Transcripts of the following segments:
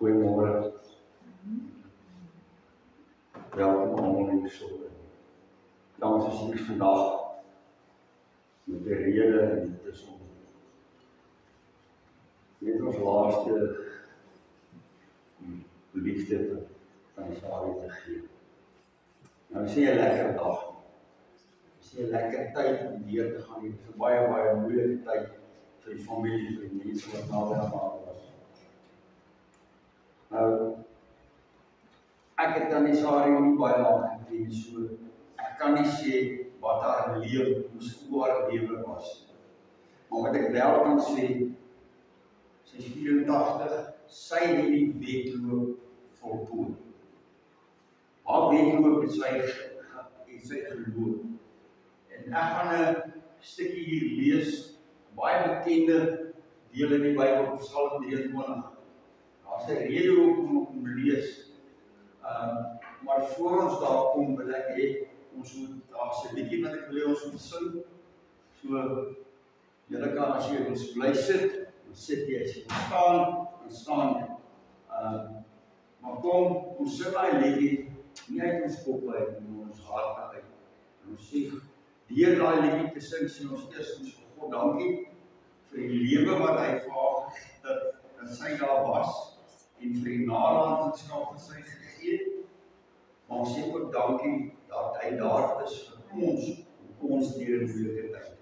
Goeiemôre. Welkom allemaal hierso. Dank is hier vandag met die rede en dit is om net ons laaste liefde van Sari te gee. Nou is nie 'n lekker dag. Is nie 'n lekker tyd om deur te gaan. Dit is 'n baie moeilike tyd vir die familie, vir die mense wat naby aan haar was. Nou, ek het dan die Sari nie baie lank geken, so ek kan nie sê wat haar lewe, hoe haar lewe was. Maar wat ek wel kan sê, sy is 84, sy het die wedloop voltooi. Haar wedloop het sy geloop. En ek gaan 'n stukkie hier lees, baie bekende deel in die Bybel, Psalm 23. Daar's 'n rede hoekom om lees. Maar voor ons daar kom, wil ek hê, daar's 'n liedjie wat ek wil hê ons moet sing. So, julle kan as jy ons bly sit, dan sit jy, as jy staan, dan staan jy. Maar kom, ons sing daai liedjie, nie uit ons koppe uit, maar ons harte uit. En ons sê, deur daai liedjie te sing, sê ons eerstens vir God dankie, vir die lewe wat hy vir haar dat sy daar was, en vir die nalatenskap wat sy gegee, maar ons sê ook dankie dat hy daar is vir ons, om ons deur 'n moeilike tyd.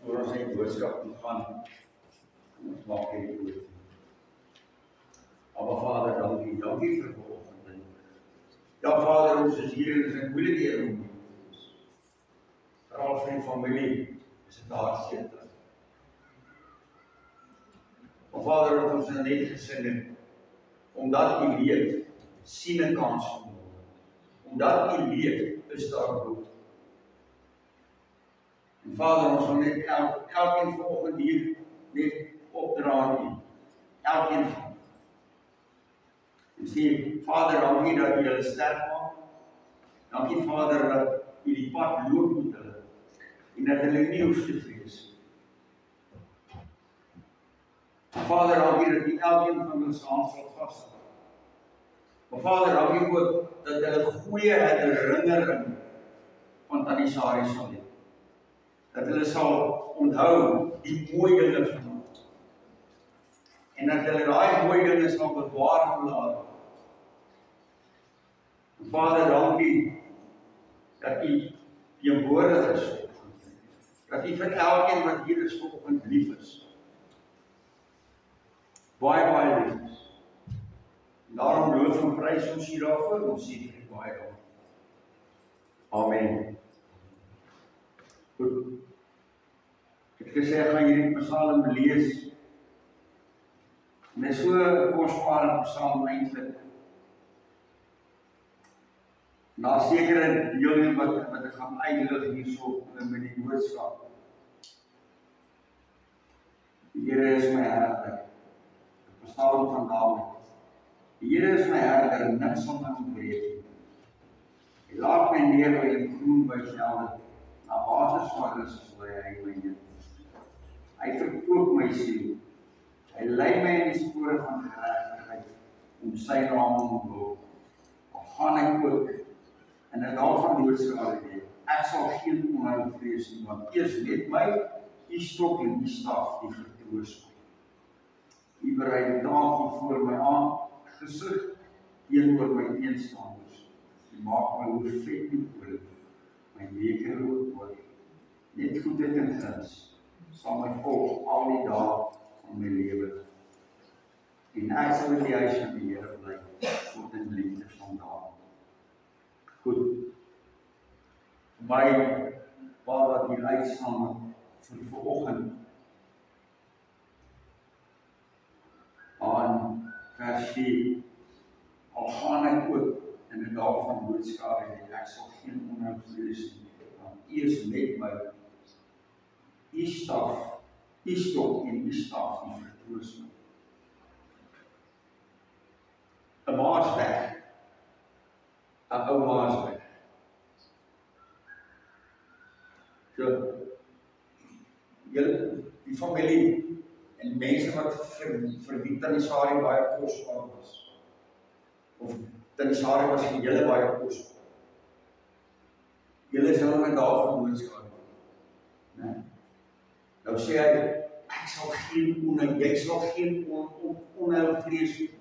Voor ons in boodskap moet gaan, ons maak hier goed. Maar Vader, dankie vir vanoggend. Ja Vader, ons is hier en ons moeilik hier om. Veral vir die familie, is dit hartseer. Maar Vader, wat ons net gesing het, omdat U leef, sien 'n kans vir môre. Omdat U leef, is daar hoop. En Vader, ons wil net elkeen vanoggend hier net opdra aan U. Elkeen van ons. En sê, Vader, dankie dat U hulle sterk maak. Dankie Vader dat U die pad loop met hulle. En dat hulle nie hoef te vrees. Vader, dankie dat U elkeen van ons hand sal vashou. Maar Vader, dankie ook dat hulle goeie herinnering van Tannie Sari sal hê. Dat hulle sal onthou die mooi dinge van ons. En dat hulle daai mooi dinge sal bewaar in hulle hart. Vader, dankie dat U teenwoordig is. Dat U vir elkeen wat hier is vanoggend lief is. Baie lief is. En daarom loof en prys ons hier daarvoor, ons sê vir U baie dankie. Amen. Goed. Ek het gesê, ek gaan hierdie psalm lees. En dit is so 'n kosbare psalm eintlik. Na sekere dele wat ek gaan uitlig hierso met die boodskap. Die Here is my herder. Die psalm van Dawid. Die Here is my herder, niks sal my ontbreek nie. Hy laat my neer by die groen weivelde, na waterswaardes sal hy my neer. Hy verkoop my siel. Hy lei my in die spore van geregtigheid om sy naam ontwil. Al gaan ek ook in 'n dal van doodskade deur. Ek sal geen onheil vrees nie, want U is met my, U stok en U staf, die vertroos my. U berei die tafel voor my aan, gesig teenoor my teenstanders. U maak my hoof vet met olie, my beker oor. Net goedheid en guns sal my volg al die dae van my lewe. En ek sal in die huis van die Here bly, tot in liefde van dae. Goed. Vir my, wat hier uitstaan vir vanoggend, aan vers 4, al gaan ek ook in 'n dag van doodskade en ek sal geen onheil vrees nie, want U is met my. U staf, U stok en U staf, U vertroos my. 'n ma is weg. 'n ou ma is weg. So, die familie en mense wat vir wie Tannie Sari baie kosbaar was. Of Tannie Sari was vir julle baie kosbaar. Julle is nou in 'n dag van doodskade. Nee. Nou sê hy, ek sal geen onheil, jy sal geen onheil vrees nie.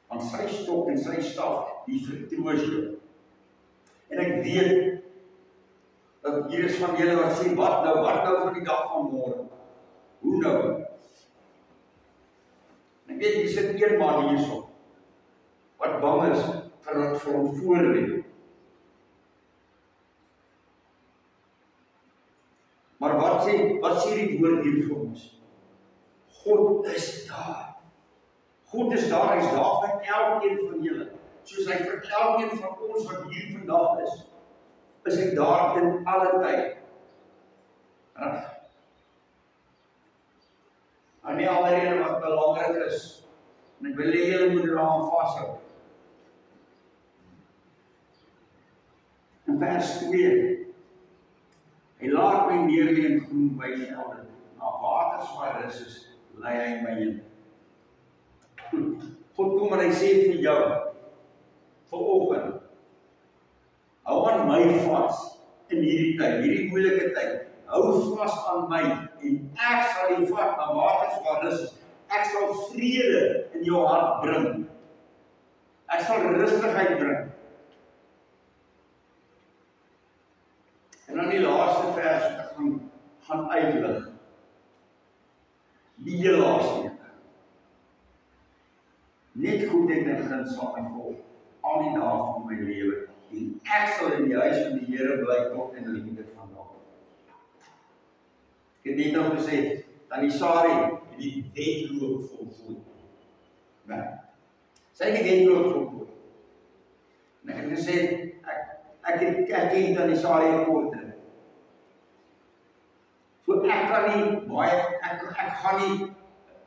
Want sy stok en sy staf, die vertroos jou. En ek weet, dat hier is van julle wat sê, wat nou van die dag van môre? Hoe nou? En ek weet, hier sit een man hierso, wat bang is vir hom voorlê. Maar wat sê die woord hier vir ons? God is daar. God is daar, hy is daar vir elkeen van julle. soos hy vir elkeen van ons wat hier vandag is hy daar in alle tyd. En nie ander rede wat belangrik is, en ek wil hê julle moet daaraan vashou. In vers 2, hy laat my neerlê in groen weivelde, na waters waar rus is, lei hy my heen. God kom en hy sê vir jou, vanoggend, hou aan my vas in hierdie tyd, hierdie moeilike tyd. Hou vas aan my en ek sal jou vat na waters waar rus is. Ek sal vrede in jou hart bring. Ek sal rustigheid bring. En dan die laaste vers wat ek gaan uitlig. Die heel laaste. Net goedheid en guns sal my volg al die dae van my lewe. En ek sal in die huis van die Here bly tot in die lengte van dae. Ek het net nou gesê, Tannie Sari het die wedloop voltooi. Nee. Sy het die wedloop voltooi. En ek het gesê, ek ken Tannie Sari in korte. So ek kan nie baie, ek gaan nie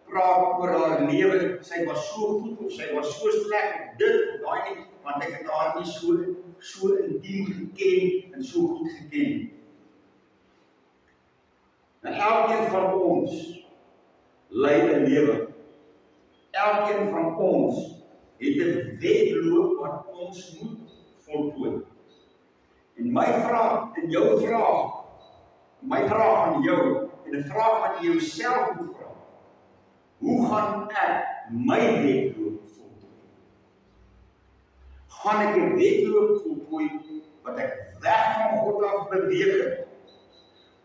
praat oor haar lewe, sy was so goed of sy was so sleg, dit of daai nie, want ek het haar nie so intiem geken en so goed geken. Nou elkeen van ons lei 'n lewe. Elkeen van ons het 'n wedloop wat ons moet voltooi. En my vraag, en jou vraag, my vraag aan jou, en 'n vraag wat jy jouself moet vra. Hoe gaan ek my wedloop voltooi? Gaan ek 'n wedloop voltooi wat ek weg van God af beweeg het?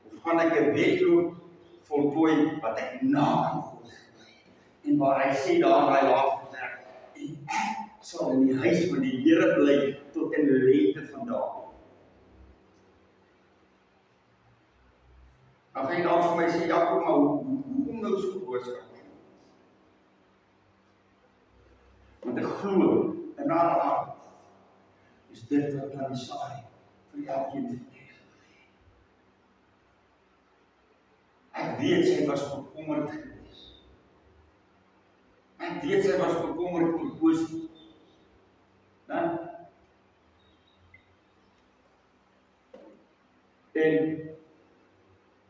Of gaan ek 'n wedloop voltooi wat ek na aan God gebly het? En waar hy sê daar in hy laaste vers, en ek sal in die huis van die Here bly tot in die lengte van dae. Dan gaan jy dan vir my sê, Jakob, maar hoekom nou so boodskap? Want ek glo in haar hart is dit wat Tannie Sari vir elkeen van julle. Ek weet sy was bekommerd geweest. Ek weet sy was bekommerd oor Bosie. En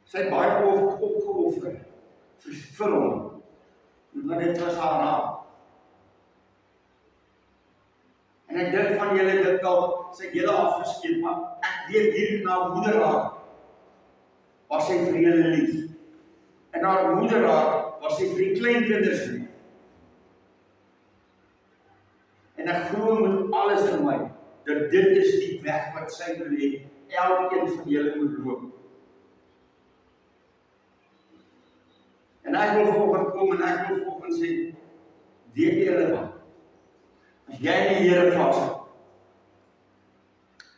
sy het baie opgeoffer vir hom. Want dit was haar raad. En ek dink van julle dit al, sy het julle afgeskeep, maar ek weet hier na moederraad was sy vir julle lief. En haar moederraad was sy vir die kleinkinders lief. En ek glo met alles in my, dat dit is die weg wat sy wil hê, elkeen van julle moet loop. En ek wil vanoggend kom en ek wil vanoggend sê, weet julle wat? As jy in die Here vashou,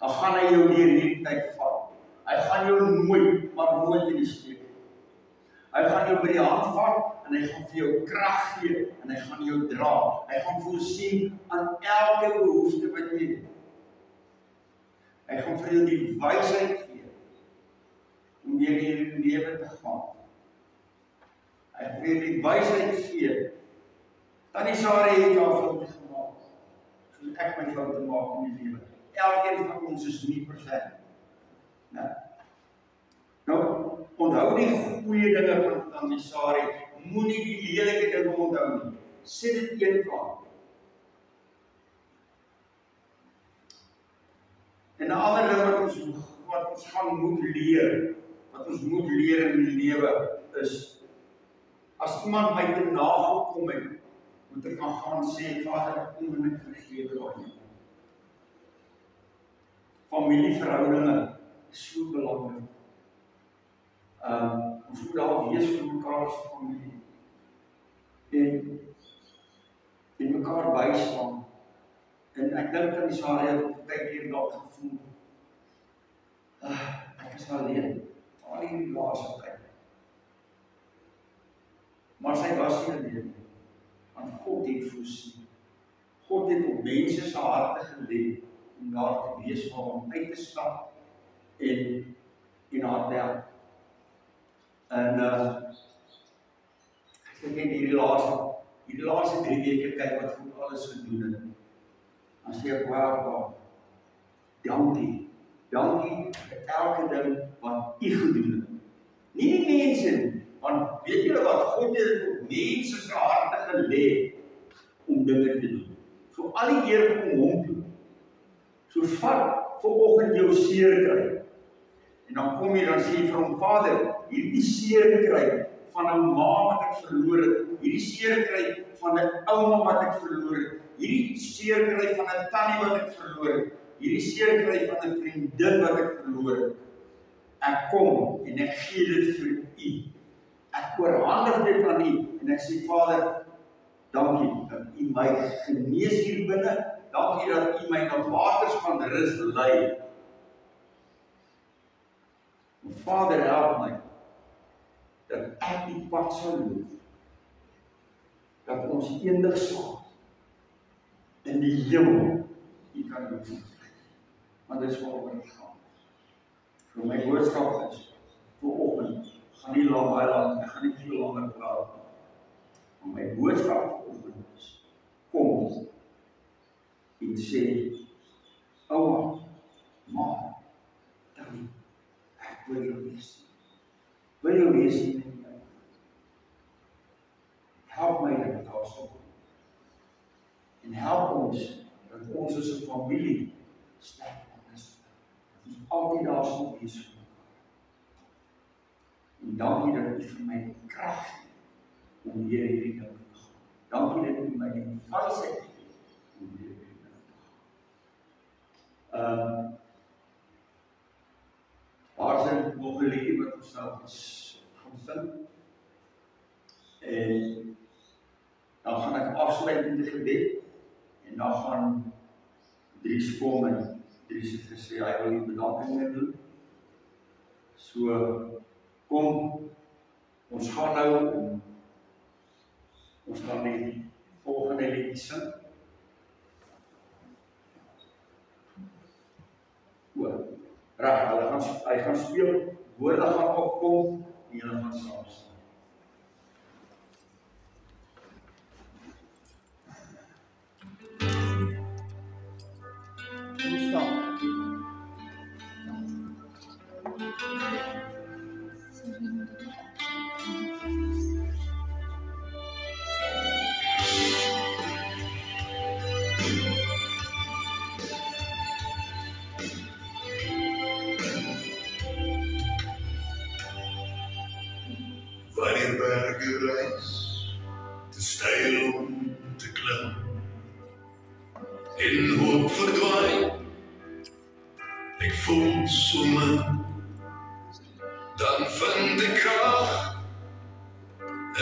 dan gaan hy jou deur hierdie tyd vat. Hy gaan jou nooit, maar nooit in die steek. Hy gaan jou by die hand vat en hy gaan vir jou krag gee en hy gaan jou dra. Hy gaan voorsien aan elke behoefte wat jy het. Hy gaan vir jou die wysheid gee om deur hierdie lewe te gaan. Hy gaan vir jou die wysheid gee. Tannie Sari het haar foute gemaak. Soos ek my foute maak in die lewe. Elkeen van ons is nie perfek. Nou, onthou die goeie dinge van Tannie Sari. Moenie die lelike dinge onthou nie. Sit dit een kant. En 'n ander ding wat ons gaan moet leer, wat ons moet leer in die lewe is, as iemand my te nagekom het, moet ek gaan sê, Vader, ek kom en ek vergewe daai. Familieverhoudinge is so belangrik. Ons moet daar wees vir mekaar as familie. En mekaar bystaan. En ek dink aan die Sari het baie keer dalk gevoel, ek is alleen, al die laaste tyd. Maar sy was nie alleen, want God het voorsien. God het op mense se harte gelê om daar te wees vir hom uit te stap en haar te help. En ek het hierdie laaste 3 weke kyk wat God alles gedoen het. Dan sê ek, wow, dankie vir elke ding wat U gedoen het. Nie die mense nie, want weet julle wat, God het op mense se harte gelê om dinge te doen. So al die eer kom hom toe. So vat vanoggend jou seer kry. En dan kom jy dan sê vir hom, Vader, hierdie seer kry van 'n ma wat ek verloor het, hierdie seer kry van 'n ouma wat ek verloor het, hierdie seer kry van 'n tannie wat ek verloor het, hierdie seer kry van 'n vriendin wat ek verloor het. Ek kom en ek gee dit vir U. Ek oorhandig dit aan U en ek sê, Vader, dankie dat U my genees hier binne. Dankie dat U my na waters van rus lei. Vader, help my dat ek die pad sal loop. Dat ons eendig saam in die hemel U kan loop. Want dit is waaroor dit gaan. So my boodskap is vanoggend, gaan nie baie lank, ek gaan nie veel langer praat nie. Maar my boodskap vanoggend is, kom en sê, ouma, ma, tannie, ek wil jou wees. Wil jou wees in my lewe. Help my dat daar sal kom. En help ons dat ons as 'n familie sterk is. Dat ons altyd daar sal wees vir mekaar. En dankie dat U vir my krag gee om deur hierdie ding te gaan. Dankie dat U my die wysheid gee om deur hierdie ding te gaan. Daar is nog 'n liedjie wat ons nou gaan sing. En dan gaan ek afsluit met 'n gebed. En dan gaan Dries kom en Dries het gesê hy wil die bedanking doen. So kom, ons gaan nou ons gaan die volgende liedjie sing. Reg, hy gaan speel, woorde gaan opkom en julle gaan saam sing. Wanneer berge reis, te steil om te klim, in hoop verdwijn, ek voel so min, dan vind ek krag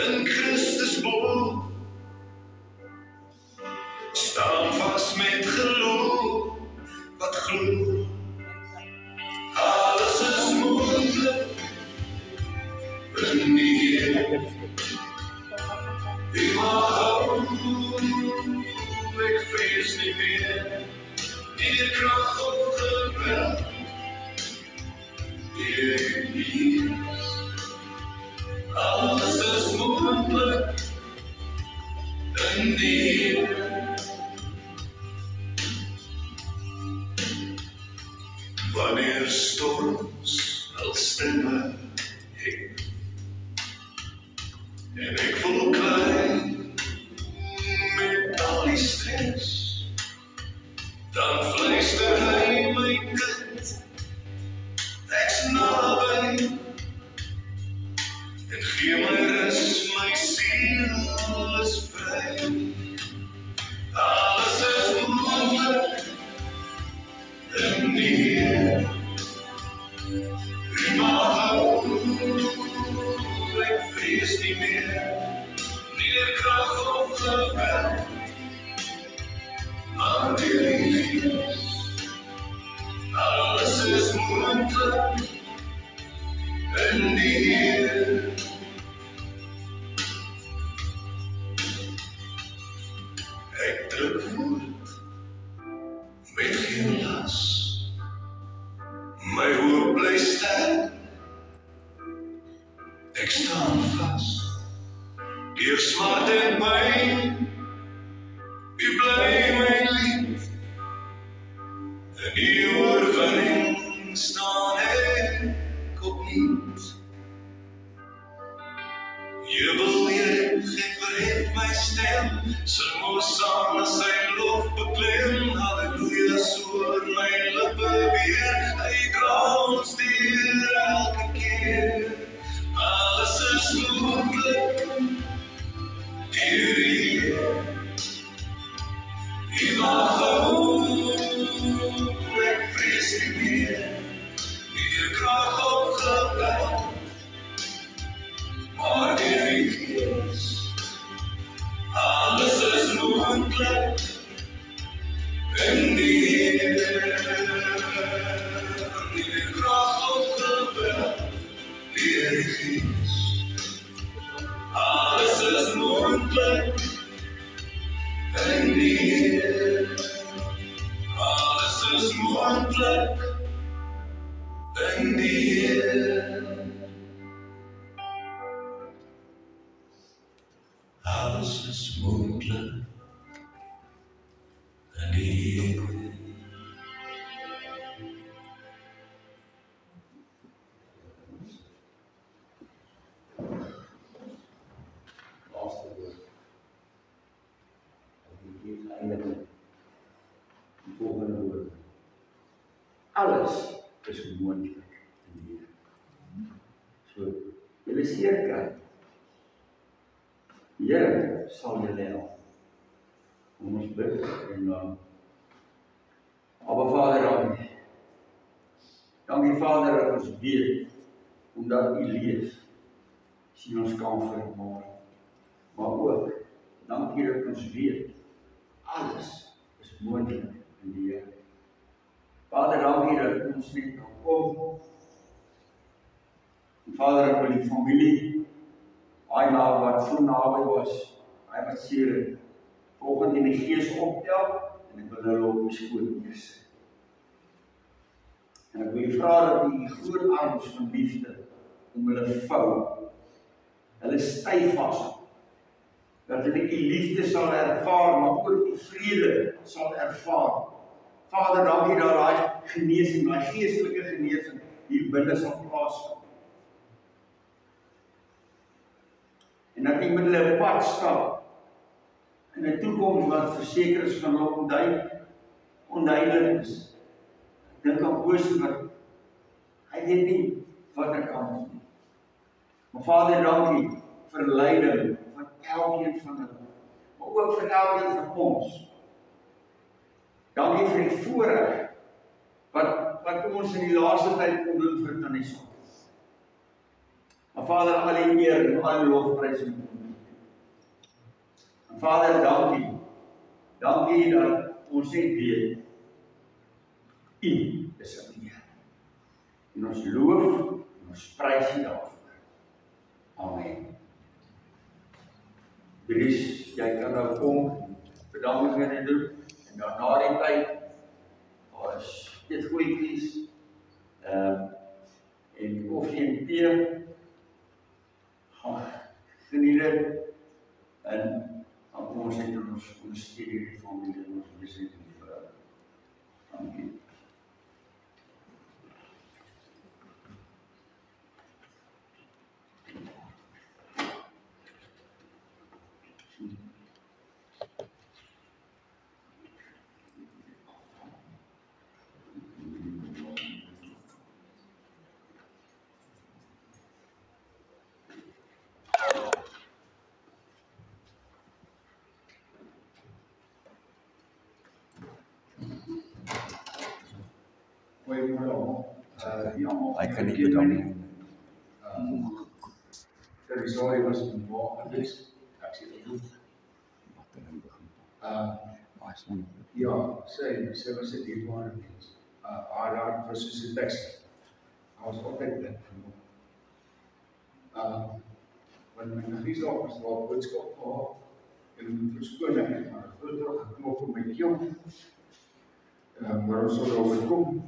in Christus bo, staan vas met geloof, wat glo, alles is moontlik in die Heer. U mag hou, ek vrees nie meer, nie die krag of geweld, die Heer. Alles is moontlik in die Heer. Wanneer storms al stemme heen, en ek voel klein met al die stress, dan fluister hy my kind, ek's naby, en gee my rus, my siel is vry. Alles is moontlik in die Heer. U mag hou, ek vrees nie meer, nie die krag of geweld, maar die Gees. Alles is moontlik in die Heer. Ek druk voet Ek staan vas, deur smart en pyn. U bly my lief, en die oorwinning staan ek opnuut. Jubel jy, gek verhef my stem, sing ons saam as sy lof beklem. Halleluja, so oor my lippe weer, hy dra ons deur elke keer. Alles is moontlik, deur die Heer. U mag hou, ek vrees nie meer, nie krag of geweld, maar deur die Gees. Alles is moontlik in die Heer. Nie krag of geweld, deur die Gees. Alles is moontlik in die Heer. Alles is moontlik in die Heer. Alles is moontlik in die Heer. Laaste woord. Dit is eintlik die volgende woord. Alles is moontlik in die Here. So, julle seker kry. Die Here sal julle help. Kom ons bid en Abba Vader, dankie. Dankie Vader dat ons weet, omdat U leef, sien ons kan vir môre. Maar ook, dankie dat ons weet, alles is moontlik in die Here. Vader, dankie dat ons net kan kom. En Vader, ek wil die familie, hy wat so naby was, hy wat seer het, volgend in die Gees optel, en ek wil hulle op die skoot neersit. En ek wil vra dat die groot arms van liefde, om hulle vou, hulle styf vas, dat hulle die liefde sal ervaar, maar ook die vrede sal ervaar. Vader, dankie dat die genesing, die geestelike genesing, hier binne sal plaasvind. En dat die met hulle pad stap, en 'n toekoms wat verseker is van hulle onduidelik is. Ek dink aan Bosie wat, hy weet nie wat hy kan doen. Maar Vader, dankie vir leiding van elkeen van hulle, maar ook vir elkeen van ons. Dankie vir die voorreg wat ons in die laaste tyd kon doen vir Tannie Son. Maar Vader, al die eer en al die lofprys en Vader, dankie. Dankie dat ons net weet, U is in die Here. En ons loof en ons prys U daarvoor. Amen. Dries, jy kan nou kom, bedanking doen, en dan na die tyd, daar is eetgoedjies, en koffie en tee, geniet dit, en dan kom ons net in ons ondersteun die familie, en ons besit in die vrou. Dankie. Hy kan nie bedank. Sorry was involved in this. Actually, ja, sy was dit hier waar het is. Haar was soos 'n tekst. Hy was altyd blik vir hom. Want my nagriesdag was daar 'n boodskap vir haar, en verskoning, maar groter geknop op my keel. Maar ons sal daaroor kom.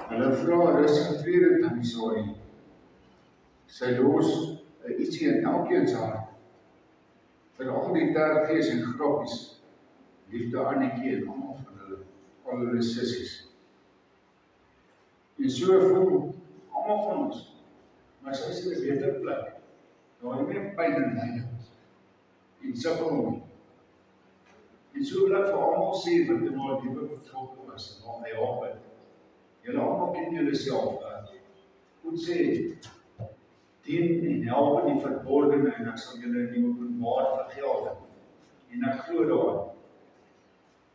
Hulle vra rustig vrede aan die sorry. Sy los ietsie in elkeen se hart. Vir al die terggees en grappies, liefde Annetjie en almal van hulle, al hulle sissies. En so voel almal van ons, maar sy is in 'n beter plek. Daar is meer pyn en lyding. En sukkel nie. En so wil ek vir almal sê wat in haar lewe betrokke was, en hy help het. Julle almal ken julle self. Goed sê, dien en help in die verborgene en ek sal julle in die openbaar vergeld. En ek glo daarin.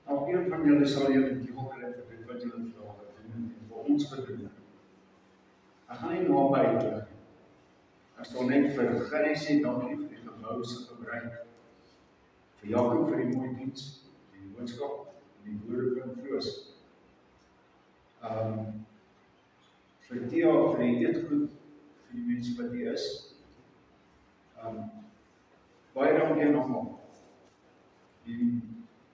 Elkeen van julle sal julle deel kry vir dit wat julle vra en vir ons gedoen. Ek gaan nie naby toe. Ek sal net vir Gerrie sê dankie vir die gebou se gebruik. Vir Jakob vir die mooi diens, die boodskap en die woorde van troos. Vir Tia vir die eetgoed vir die mense wat hier is. Baie dankie aan almal. En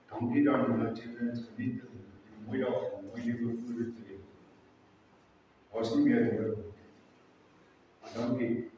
dankie dan dat julle het geniet en die mooi dag en mooi lewe voor te lewe. Daar is nie meer te hoor. Maar dankie.